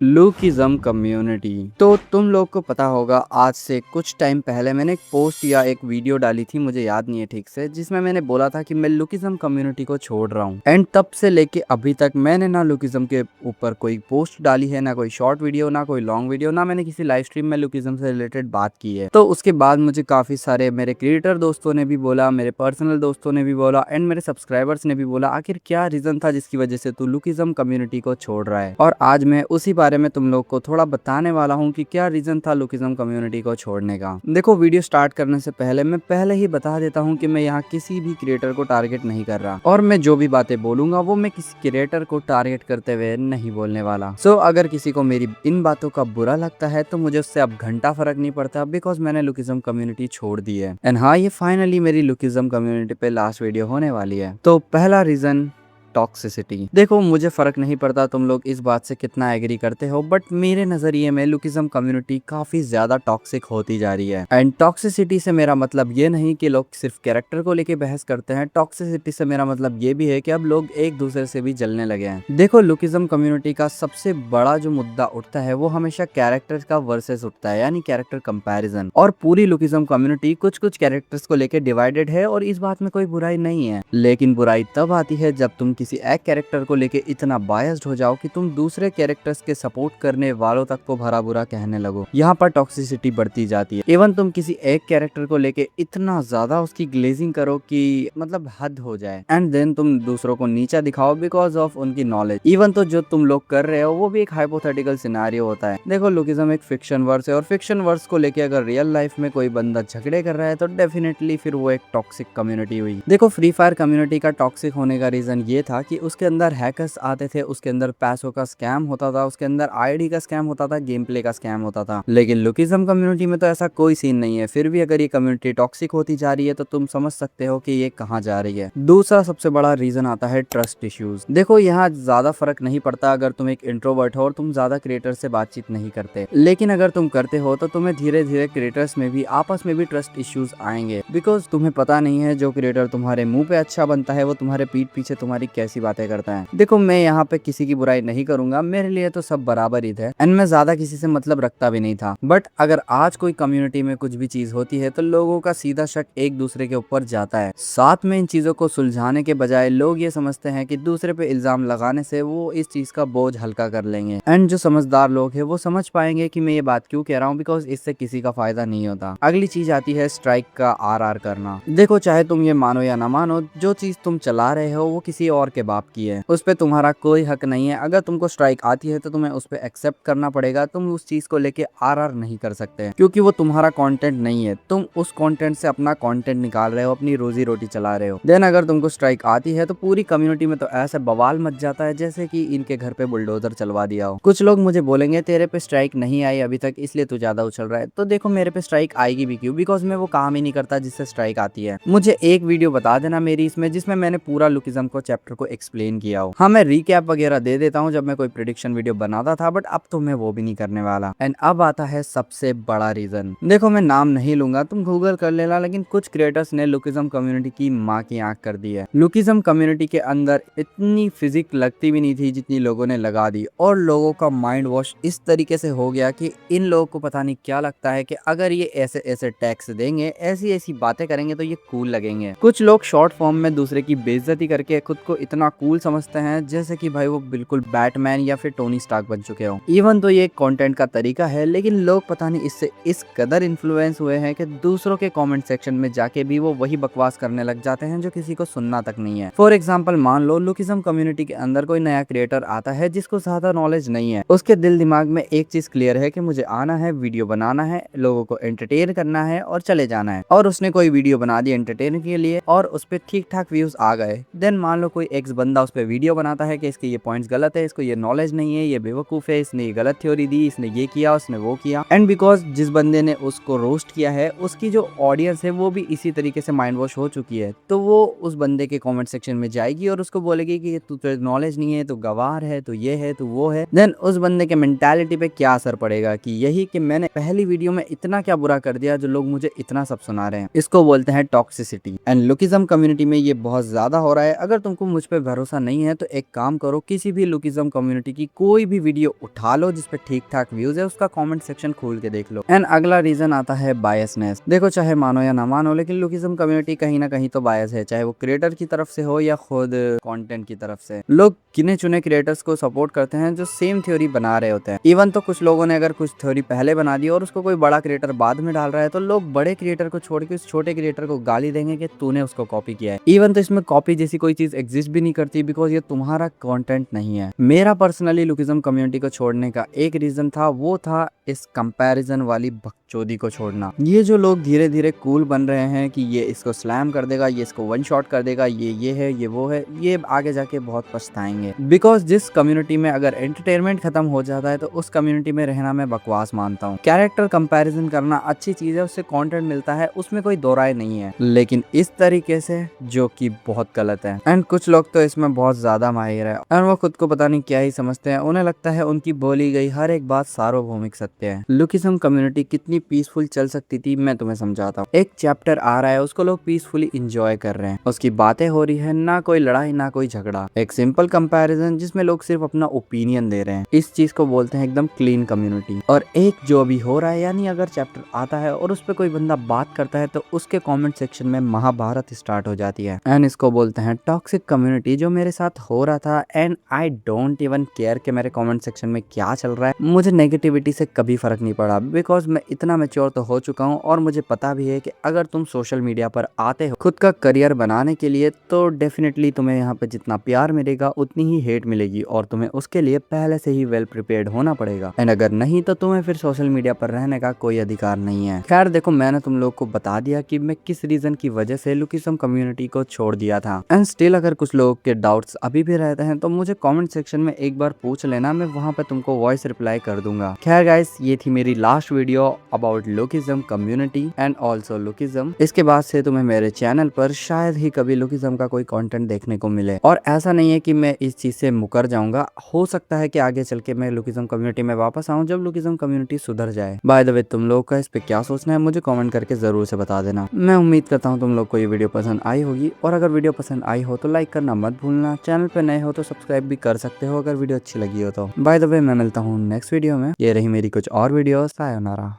लुकिज़म community. तो तुम लोग को पता होगा, आज से कुछ टाइम पहले मैंने एक पोस्ट या एक वीडियो डाली थी, मुझे याद नहीं है ठीक से, जिसमें मैंने बोला था कि मैं लुकिज़म कम्युनिटी को छोड़ रहा हूँ। एंड तब से लेके अभी तक मैंने ना लुकिज़म के ऊपर कोई पोस्ट डाली है, ना कोई शॉर्ट वीडियो, ना कोई लॉन्ग वीडियो, ना मैंने किसी लाइव स्ट्रीम में लुकिज़म से रिलेटेड बात की है। तो उसके बाद मुझे काफ़ी सारे मेरे क्रिएटर दोस्तों ने भी बोला, मेरे पर्सनल दोस्तों ने भी बोला एंड मेरे सब्सक्राइबर्स ने भी बोला, आखिर क्या रीज़न था जिसकी वजह से तू लुकिज़म कम्युनिटी को छोड़ रहा है। और आज मैं उसी बारे में तुम लोग को थोड़ा बताने वाला हूँ कि क्या रीजन था लुकिज़म कम्युनिटी को छोड़ने का। देखो, वीडियो स्टार्ट करने से पहले मैं पहले ही बता देता हूँ कि मैं यहाँ किसी भी क्रिएटर को टारगेट नहीं कर रहा, और मैं जो भी बातें बोलूंगा वो मैं किसी क्रिएटर को टारगेट करते हुए नहीं बोलने वाला। अगर किसी को मेरी इन बातों का बुरा लगता है तो मुझे उससे अब घंटा फर्क नहीं पड़ता, बिकॉज मैंने लुकिज़म कम्युनिटी छोड़ दी है। एंड हाँ, ये फाइनली मेरी लुकिज़म कम्युनिटी पे लास्ट वीडियो होने वाली है। तो पहला रीजन, टॉक्सिसिटी। देखो, मुझे फर्क नहीं पड़ता तुम लोग इस बात से कितना एग्री करते हो, बट मेरे नजरिए में लुकिज़म कम्युनिटी काफी ज्यादा टॉक्सिक होती जा रही है। एंड टॉक्सिसिटी से मेरा मतलब ये नहीं कि लोग सिर्फ कैरेक्टर को लेके बहस करते हैं। टॉक्सिसिटी से मेरा मतलब ये भी है कि अब लोग एक दूसरे से भी जलने लगे हैं। देखो, लुकिज़म कम्युनिटी का सबसे बड़ा जो मुद्दा उठता है वो हमेशा कैरेक्टर का वर्सेस उठता है, यानी कैरेक्टर कंपैरिजन। और पूरी लुकिज़म कम्युनिटी कुछ कुछ कैरेक्टर्स को लेके डिवाइडेड है, और इस बात में कोई बुराई नहीं है। लेकिन बुराई तब आती है जब तुम किसी एक कैरेक्टर को लेके इतना बायस्ड हो जाओ कि तुम दूसरे कैरेक्टर्स के सपोर्ट करने वालों तक को भरा बुरा कहने लगो। यहाँ पर टॉक्सिसिटी बढ़ती जाती है। इवन तुम किसी एक कैरेक्टर को लेके इतना ज्यादा उसकी ग्लेजिंग करो कि मतलब हद हो जाए, एंड देन तुम दूसरों को नीचा दिखाओ बिकॉज ऑफ उनकी नॉलेज। इवन तो जो तुम लोग कर रहे हो वो भी एक हाइपोथेटिकल सिनारियो होता है। देखो, लुकिज़म एक फिक्शन वर्स है, और फिक्शन वर्स को लेके अगर रियल लाइफ में कोई बंदा झगड़े कर रहा है तो डेफिनेटली फिर वो एक टॉक्सिक कम्युनिटी हुई। देखो, फ्री फायर कम्युनिटी का टॉक्सिक होने का रीजन ये था कि उसके अंदर हैकर्स आते थे, उसके अंदर पैसों का स्कैम होता था, उसके अंदर आईडी का स्कैम होता था, गेम प्ले का स्कैम होता था। लेकिन लुकिज़म कम्युनिटी में तो ऐसा कोई सीन नहीं है। फिर भी अगर ये कम्युनिटी टॉक्सिक होती जा रही है तो तुम समझ सकते हो कि ये कहाँ जा रही है। दूसरा सबसे बड़ा रीजन आता है ट्रस्ट इश्यूज। देखो, यहाँ ज्यादा फर्क नहीं पड़ता अगर तुम एक इंट्रोवर्ट हो और तुम ज्यादा क्रिएटर से बातचीत नहीं करते, लेकिन अगर तुम करते हो तो तुम्हें धीरे धीरे क्रिएटर्स में भी आपस में भी ट्रस्ट इश्यूज आएंगे, बिकॉज तुम्हें पता नहीं है जो क्रिएटर तुम्हारे मुंह पे अच्छा बनता है वो तुम्हारे पीठ पीछे तुम्हारी कैसी बातें करता है। देखो, मैं यहाँ पे किसी की बुराई नहीं करूंगा, मेरे लिए तो सब बराबर ही थे, एंड मैं ज्यादा किसी से मतलब रखता भी नहीं था। बट अगर आज कोई कम्युनिटी में कुछ भी चीज होती है तो लोगों का सीधा शक एक दूसरे के ऊपर जाता है। साथ में इन चीजों को सुलझाने के बजाय लोग ये समझते हैं कि दूसरे पे इल्जाम लगाने से वो इस चीज का बोझ हल्का कर लेंगे। एंड जो समझदार लोग हैं वो समझ पाएंगे कि मैं ये बात क्यों कह रहा हूँ, बिकॉज इससे किसी का फायदा नहीं होता। अगली चीज आती है स्ट्राइक का आर करना। देखो, चाहे तुम ये मानो या ना मानो, जो चीज तुम चला रहे हो वो किसी और के बाप की है, उस पर तुम्हारा कोई हक नहीं है। अगर तुमको स्ट्राइक आती है तो तुम्हें उस पर एक्सेप्ट करना पड़ेगा। तुम उस चीज को लेके आर नहीं कर सकते क्योंकि वो तुम्हारा कंटेंट नहीं है। तुम उस कंटेंट से अपना कंटेंट निकाल रहे हो, अपनी रोजी रोटी चला रहे हो। देन अगर तुमको स्ट्राइक आती है तो पूरी कम्युनिटी में तो ऐसा बवाल मच जाता है जैसे कि इनके घर पे बुलडोजर चलवा दिया हो। कुछ लोग मुझे बोलेंगे तेरे पे स्ट्राइक नहीं आई अभी तक इसलिए तू ज्यादा उछल रहा है। तो देखो, मेरे पे स्ट्राइक आएगी भी क्यों, बिकॉज मैं वो काम ही नहीं करता जिससे स्ट्राइक आती है। मुझे एक वीडियो बता देना मेरी इसमें जिसमें मैंने पूरा लुकिज़म को चैप्टर को एक्सप्लेन किया हो। हाँ, मैं रिकैप वगैरह दे देता हूँ जब मैं कोई प्रिडिक्शन वीडियो बनाता था, बट अब तो मैं वो भी नहीं करने वाला। एंड अब आता है सबसे बड़ा रीजन। देखो, मैं नाम नहीं लूंगा, तुम गूगल कर लेना, लेकिन कुछ क्रिएटर्स ने लुकिज़म कम्युनिटी की माँ की आंख कर दी है। लुकिज़म कम्युनिटी के अंदर इतनी फिजिक लगती भी नहीं थी जितनी लोगों ने लगा दी, और लोगों का माइंड वॉश इस तरीके से हो गया कि इन लोगों को पता नहीं क्या लगता है कि अगर ये ऐसे ऐसे टैक्स देंगे, ऐसी ऐसी बातें करेंगे तो ये कूल लगेंगे। कुछ लोग शॉर्ट फॉर्म में दूसरे की बेइज्जती करके खुद को इतना कूल समझते हैं जैसे कि भाई वो बिल्कुल बैटमैन या फिर टोनी स्टार्क बन चुके हो। इवन तो ये कंटेंट का तरीका है, लेकिन लोग पता नहीं इससे इस कदर इन्फ्लुएंस हुए हैं कि दूसरों के कमेंट सेक्शन में जाके भी वो वही बकवास करने लग जाते हैं जो किसी को सुनना तक नहीं है। फॉर एग्जाम्पल, मान लो लुकिज़म कम्युनिटी के अंदर कोई नया क्रिएटर आता है जिसको ज्यादा नॉलेज नहीं है। उसके दिल दिमाग में एक चीज क्लियर है कि मुझे आना है, वीडियो बनाना है, लोगों को एंटरटेन करना है और चले जाना है। और उसने कोई वीडियो बना दी एंटरटेन के लिए और उस पर ठीक ठाक व्यूज आ गए। देन मान लो कोई एक्स बंदा उस पर वीडियो बनाता है कि इसके ये पॉइंट्स गलत है, इसको ये नॉलेज नहीं है, ये बेवकूफ है, इसने ये गलत थ्योरी दी, इसने ये किया, उसने वो किया। एंड बिकॉज जिस बंदे ने उसको रोस्ट किया है उसकी जो ऑडियंस है वो भी इसी तरीके से माइंड वॉश हो चुकी है, तो वो उस बंदे के कमेंट सेक्शन में जाएगी और उसको बोलेगी कि तू तो नॉलेज नहीं है, तू गवार है, तू ये है, तू वो है। देन उस बंदे के मेंटालिटी पे क्या असर पड़ेगा कि यही कि मैंने पहली वीडियो में इतना क्या बुरा कर दिया जो लोग मुझे इतना सब सुना रहे हैं। इसको बोलते हैं टॉक्सिसिटी। एंड लुकिज़म कम्युनिटी में ये बहुत ज्यादा हो रहा है। अगर तुमको मुझ पे भरोसा नहीं है तो एक काम करो, किसी भी लुकिज्म कम्युनिटी की कोई भी वीडियो उठा लो जिसपे ठीक ठाक व्यूज है, उसका कमेंट सेक्शन खोल के देख लो। एंड अगला रीजन आता है बायसनेस। देखो चाहे मानो या ना मानो, लेकिन लुकिज्म कम्युनिटी कहीं ना कहीं तो बायस है, चाहे वो क्रिएटर की तरफ से हो या खुद कंटेंट की तरफ से। लोग गिने चुने क्रिएटर्स को सपोर्ट करते हैं जो सेम थ्योरी बना रहे होते हैं। इवन तो कुछ लोगों ने अगर कुछ थ्योरी पहले बना दी और उसको कोई बड़ा क्रिएटर बाद में डाल रहा है तो लोग बड़े क्रिएटर को छोड़ के उस छोटे क्रिएटर को गाली देंगे कि तूने उसको कॉपी किया है। इवन तो इसमें कॉपी जैसी कोई चीज एग्जिस्ट भी नहीं करती, बिकॉज ये तुम्हारा कंटेंट नहीं है। मेरा पर्सनली लुकिज्म कम्युनिटी को छोड़ने का एक रीजन था, वो था इस कंपैरिजन वाली बकचोदी को छोड़ना। ये जो लोग धीरे धीरे कूल बन रहे हैं कि ये इसको स्लैम कर देगा, ये इसको वन शॉट कर देगा, ये है ये वो है, ये आगे जाके बहुत पछताएंगे। बिकॉज जिस कम्युनिटी में अगर एंटरटेनमेंट खत्म हो जाता है तो उस कम्युनिटी में रहना मैं बकवास मानता हूँ। कैरेक्टर कंपैरिजन करना अच्छी चीज है, उससे कंटेंट मिलता है, उसमें कोई दो राय नहीं है, लेकिन इस तरीके से जो कि बहुत गलत है। एंड कुछ लोग तो इसमें बहुत ज्यादा माहिर है और वो खुद को पता नहीं क्या ही समझते हैं। उन्हें लगता है उनकी बोली गई हर एक बात सार्वभौमिक सत्य है। लुकिज्म कम्युनिटी कितनी पीसफुल चल सकती थी मैं तुम्हें समझाता हूँ। एक चैप्टर आ रहा है, उसको लोग पीसफुली इंजॉय कर रहे हैं, उसकी बातें हो रही है, ना कोई लड़ाई ना कोई झगड़ा, एक सिंपल कंपैरिजन जिसमें लोग सिर्फ अपना ओपिनियन दे रहे हैं। इस चीज को बोलते हैं एकदम क्लीन कम्युनिटी। और एक जो अभी हो रहा है, यानी अगर चैप्टर आता है और उस पर कोई बंदा बात करता है तो उसके कमेंट सेक्शन में महाभारत स्टार्ट हो जाती है। एंड इसको बोलते हैं टॉक्सिक कम्युनिटी, जो मेरे साथ हो रहा था। And I don't even care कि मेरे कमेंट सेक्शन में क्या चल रहा है, मुझे नेगेटिविटी से कभी फर्क नहीं पड़ा, बिकॉज मैं इतना मैच्योर तो हो चुका हूँ और मुझे पता भी है कि अगर तुम सोशल मीडिया पर आते हो खुद का करियर बनाने के लिए तो डेफिनेटली तुम्हें यहाँ पे जितना प्यार मिलेगा उतनी ही हेट मिलेगी और तुम्हें उसके लिए पहले से ही वेल प्रिपेयर्ड होना पड़ेगा। एंड अगर नहीं तो तुम्हें फिर सोशल मीडिया पर रहने का कोई अधिकार नहीं है। खैर देखो, मैंने तुम लोग को बता दिया कि मैं किस रीजन की वजह से लुकिज्म कम्युनिटी को छोड़ दिया था। एंड स्टिल अगर कुछ लोगों के डाउट्स अभी भी रहते हैं तो मुझे कमेंट सेक्शन में एक बार पूछ लेना, मैं वहां पे तुमको वॉइस रिप्लाई कर दूंगा। खैर गाइस, ये थी मेरी last video about lookism community and also lookism. इसके बाद से तुम्हें मेरे चैनल पर शायद ही कभी लुकिज्म का कोई कंटेंट देखने को मिले। और ऐसा नहीं है कि मैं इस चीज से मुकर जाऊंगा, हो सकता है कि आगे चल के मैं लुकिज्म कम्युनिटी में वापस आऊं जब लुकिज्म कम्युनिटी सुधर जाए। बाय द वे, तुम लोग का इस पे क्या सोचना है मुझे कमेंट करके जरूर से बता देना। मैं उम्मीद करता हूँ तुम लोग को ये वीडियो पसंद आई होगी, और अगर वीडियो पसंद आई हो तो लाइक करना मत भूलना। चैनल पे नए हो तो सब्सक्राइब भी कर सकते हो अगर वीडियो अच्छी लगी हो तो। बाय द वे, मैं मिलता हूँ नेक्स्ट वीडियो में। ये रही मेरी कुछ और वीडियो। सायोनारा।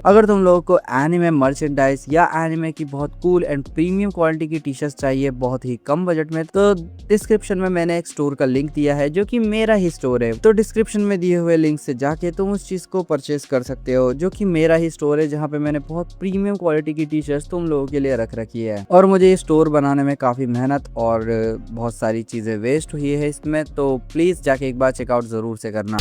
अगर तुम लोगों को एनिमे मर्चेंडाइज या एनिमे की बहुत कूल एंड प्रीमियम क्वालिटी की टी शर्ट चाहिए बहुत ही कम बजट में, तो डिस्क्रिप्शन में मैंने एक स्टोर का लिंक दिया है जो कि मेरा ही स्टोर है। तो डिस्क्रिप्शन में दिए हुए लिंक से जाके तुम उस चीज को परचेज कर सकते हो जो कि मेरा ही स्टोर है, जहाँ पे मैंने बहुत प्रीमियम क्वालिटी की टी शर्ट तुम लोगों के लिए रख रखी है। और मुझे ये स्टोर बनाने में काफी मेहनत और बहुत सारी चीजें वेस्ट हुई है इसमें, तो प्लीज जाके एक बार चेकआउट जरूर से करना।